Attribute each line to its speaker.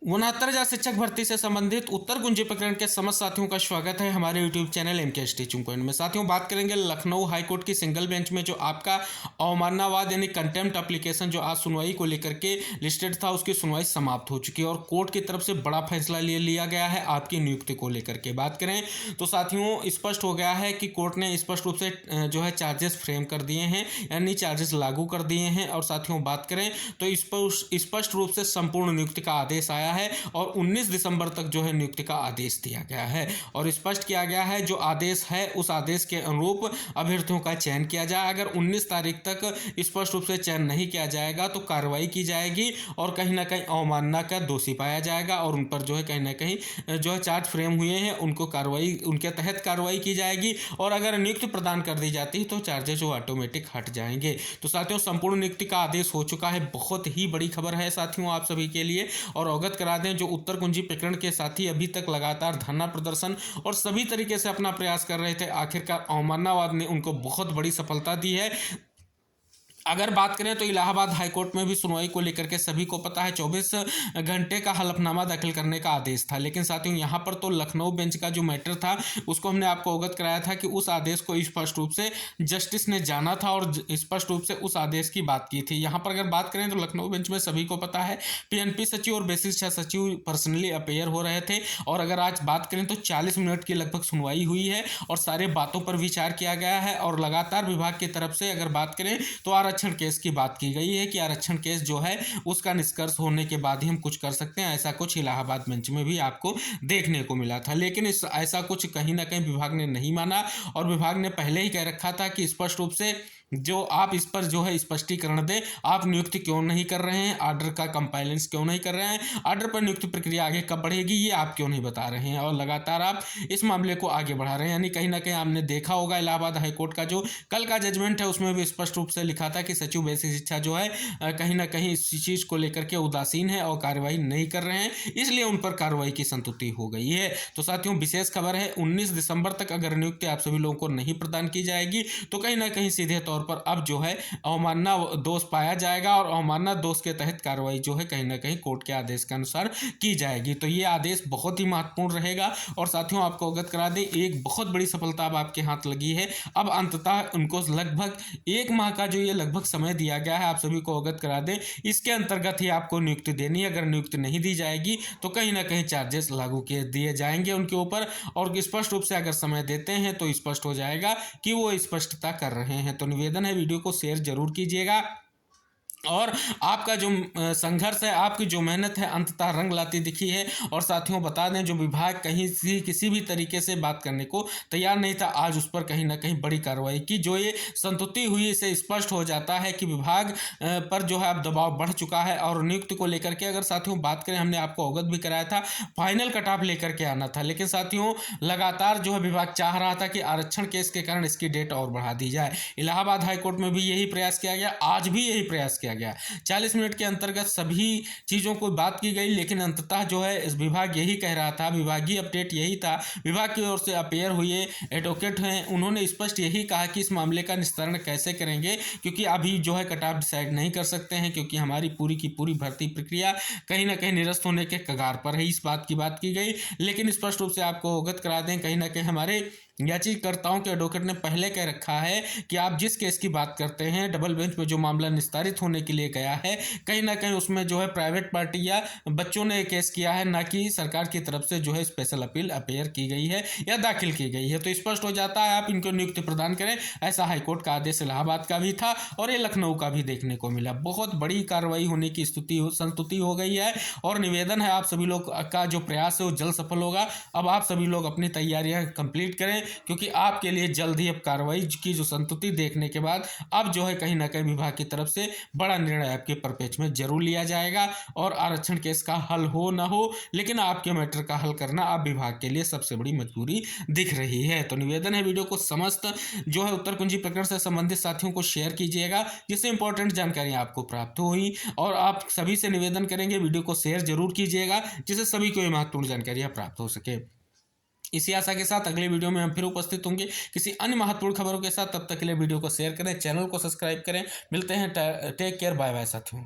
Speaker 1: 69,000 शिक्षक भर्ती से संबंधित उत्तर कुंजी प्रकरण के समस्त साथियों का स्वागत है हमारे YouTube channel MK teaching point में। साथियों, बात करेंगे लखनऊ हाईकोर्ट की सिंगल बेंच में जो आपका अवमाननावाद यानी कंटेम्प्ट एप्लीकेशन जो आज सुनवाई को लेकर के लिस्टेड था, उसकी सुनवाई समाप्त हो चुकी है और कोर्ट की तरफ से बड़ा फैसला लिया गया है आपकी नियुक्ति को लेकर के। बात करें तो साथियों, स्पष्ट हो गया है कि कोर्ट ने स्पष्ट रूप से जो है चार्जेस फ्रेम कर दिए हैं, यानी चार्जेस लागू कर दिए हैं। और साथियों, बात करें तो स्पष्ट रूप से संपूर्ण नियुक्ति का आदेश आया है और 19 दिसंबर तक जो है नियुक्ति का आदेश दिया गया है और स्पष्ट किया गया है जो आदेश है उस आदेश के अनुरूप अभ्यर्थियों का चयन किया जाए। अगर 19 तारीख तक स्पष्ट रूप से चयन नहीं किया जाएगा तो कार्रवाई की जाएगी और कहीं ना कहीं अवमानना का दोषी पाया जाएगा और उन पर जो है कहीं ना कहीं जो है चार्ज फ्रेम हुए हैं उनको कार्रवाई, उनके तहत कार्रवाई की जाएगी और अगर नियुक्ति प्रदान कर दी जाती है तो चार्जेस जो ऑटोमेटिक हट जाएंगे। तो साथियों, संपूर्ण नियुक्ति का आदेश हो चुका है। बहुत ही बड़ी खबर है साथियों आप सभी के लिए और अवगत करा दें, जो उत्तर कुंजी प्रकरण के साथी अभी तक लगातार धरना प्रदर्शन और सभी तरीके से अपना प्रयास कर रहे थे, आखिरकार अवमाननावाद ने उनको बहुत बड़ी सफलता दी है। अगर बात करें तो इलाहाबाद हाईकोर्ट में भी सुनवाई को लेकर के सभी को पता है 24 घंटे का हलफनामा दाखिल करने का आदेश था, लेकिन साथियों यहाँ पर तो लखनऊ बेंच का जो मैटर था उसको हमने आपको अवगत कराया था कि उस आदेश को स्पष्ट रूप से जस्टिस ने जाना था और स्पष्ट रूप से उस आदेश की बात की थी। यहाँ पर अगर बात करें तो लखनऊ बेंच में सभी को पता है पीएनपी सचिव और बेसिक शिक्षा सचिव पर्सनली अपेयर हो रहे थे और अगर आज बात करें तो 40 मिनट की लगभग सुनवाई हुई है और सारे बातों पर विचार किया गया है और लगातार विभाग की तरफ से अगर बात करें तो आरक्षण केस की बात की गई है कि आरक्षण केस जो है उसका निष्कर्ष होने के बाद ही हम कुछ कर सकते हैं। ऐसा कुछ इलाहाबाद बेंच में भी आपको देखने को मिला था, लेकिन ऐसा कुछ कहीं ना कहीं विभाग ने नहीं माना और विभाग ने पहले ही कह रखा था कि स्पष्ट रूप से जो आप इस पर जो है स्पष्टीकरण दें, आप नियुक्ति क्यों नहीं कर रहे हैं, ऑर्डर का कंप्लायंस क्यों नहीं कर रहे हैं, ऑर्डर पर नियुक्ति प्रक्रिया आगे कब बढ़ेगी ये आप क्यों नहीं बता रहे हैं और लगातार आप इस मामले को आगे बढ़ा रहे हैं। यानी कहीं ना कहीं आपने देखा होगा इलाहाबाद हाईकोर्ट का जो कल का जजमेंट है उसमें भी स्पष्ट रूप से लिखा था कि सचिव बेसिक शिक्षा जो है कहीं ना कहीं इस चीज़ को लेकर के उदासीन है और कार्रवाई नहीं कर रहे हैं, इसलिए उन पर कार्रवाई की संतुष्टि हो गई है। तो साथियों, विशेष खबर है 19 दिसंबर तक अगर नियुक्ति आप सभी लोगों को नहीं प्रदान की जाएगी तो कहीं ना कहीं सीधे तौर पर अब जो है अवमानना दोष पाया जाएगा और अवमानना दोष के तहत कार्रवाई जो है कहीं ना कहीं कोर्ट के आदेश के अनुसार की जाएगी। तो ये आदेश बहुत ही महत्वपूर्ण रहेगा और साथियों आपको अवगत करा दें, एक बहुत बड़ी सफलता अब आपके हाथ लगी है। अब अंततः उनको लगभग 1 माह का जो ये लगभग समय दिया गया है आप सभी को अवगत करा दें, इसके अंतर्गत ही आपको नियुक्ति देनी है। अगर नियुक्ति नहीं दी जाएगी तो कहीं ना कहीं चार्जेस लागू दिए जाएंगे उनके ऊपर और स्पष्ट रूप से अगर समय देते हैं तो स्पष्ट हो जाएगा कि वो स्पष्टता कर रहे हैं। तो निवेदन है, वीडियो को शेयर जरूर कीजिएगा और आपका जो संघर्ष है, आपकी जो मेहनत है अंततः रंग लाती दिखी है। और साथियों बता दें, जो विभाग कहीं से किसी भी तरीके से बात करने को तैयार नहीं था, आज उस पर कहीं ना कहीं बड़ी कार्रवाई की। जो ये संतुष्टि हुई इससे स्पष्ट हो जाता है कि विभाग पर जो है अब दबाव बढ़ चुका है और नियुक्ति को लेकर के अगर साथियों बात करें, हमने आपको अवगत भी कराया था फाइनल कट ऑफ लेकर के आना था, लेकिन साथियों लगातार जो है विभाग चाह रहा था कि आरक्षण केस के कारण इसकी डेट और बढ़ा दी जाए। इलाहाबाद हाईकोर्ट में भी यही प्रयास किया गया, आज भी यही प्रयास किया गया। 40 मिनट के अंतर्गत सभी चीज़ों को बात की गई, लेकिन अंततः जो है इस विभाग यही कह रहा था, विभागीय अपडेट यही था, विभाग की ओर से अपेयर हुए एडवोकेट हैं, उन्होंने स्पष्ट यही कहा कि इस मामले का निस्तारण कैसे करेंगे, क्योंकि अभी जो है कट ऑफ डिसाइड नहीं कर सकते हैं क्योंकि हमारी पूरी की पूरी भर्ती प्रक्रिया कहीं ना कहीं निरस्त होने के कगार पर है। इस बात की बात की गई, लेकिन स्पष्ट रूप से आपको अवगत करा दें, कहीं ना कहीं हमारे याचिकाकर्ताओं के एडवोकेट ने पहले कह रखा है कि आप जिस केस की बात करते हैं डबल बेंच में जो मामला निस्तारित होने के लिए गया है, कहीं ना कहीं उसमें जो है प्राइवेट पार्टी या बच्चों ने केस किया है, ना कि सरकार की तरफ से जो है स्पेशल अपील अपेयर की गई है या दाखिल की गई है। तो स्पष्ट हो जाता है आप इनको नियुक्ति प्रदान करें, ऐसा हाईकोर्ट का आदेश इलाहाबाद का भी था और ये लखनऊ का भी देखने को मिला। बहुत बड़ी कार्रवाई होने की संस्तुति हो गई है और निवेदन है आप सभी लोग का जो प्रयास है वो जल्द सफल होगा। अब आप सभी लोग अपनी तैयारियां कंप्लीट करें क्योंकि आपके लिए जल्द ही अब कार्रवाई की जो संतुष्टि देखने के बाद अब जो है कहीं ना कहीं विभाग की तरफ से बड़ा निर्णय आपके परपेच में जरूर लिया जाएगा और आरक्षण केस का हल हो ना हो, लेकिन आपके मैटर का हल करना अब विभाग के लिए सबसे बड़ी मजबूरी दिख रही है। तो निवेदन है, वीडियो को समस्त जो है उत्तर कुंजी प्रकरण से संबंधित साथियों को शेयर कीजिएगा जिससे इंपॉर्टेंट जानकारी आपको प्राप्त हुई और आप सभी से निवेदन करेंगे वीडियो को शेयर जरूर कीजिएगा जिससे सभी को ये महत्वपूर्ण जानकारियां प्राप्त हो सके। इसी आशा के साथ अगले वीडियो में हम फिर उपस्थित होंगे किसी अन्य महत्वपूर्ण खबरों के साथ। तब तक के लिए वीडियो को शेयर करें, चैनल को सब्सक्राइब करें। मिलते हैं, टेक केयर, बाय बाय साथियों।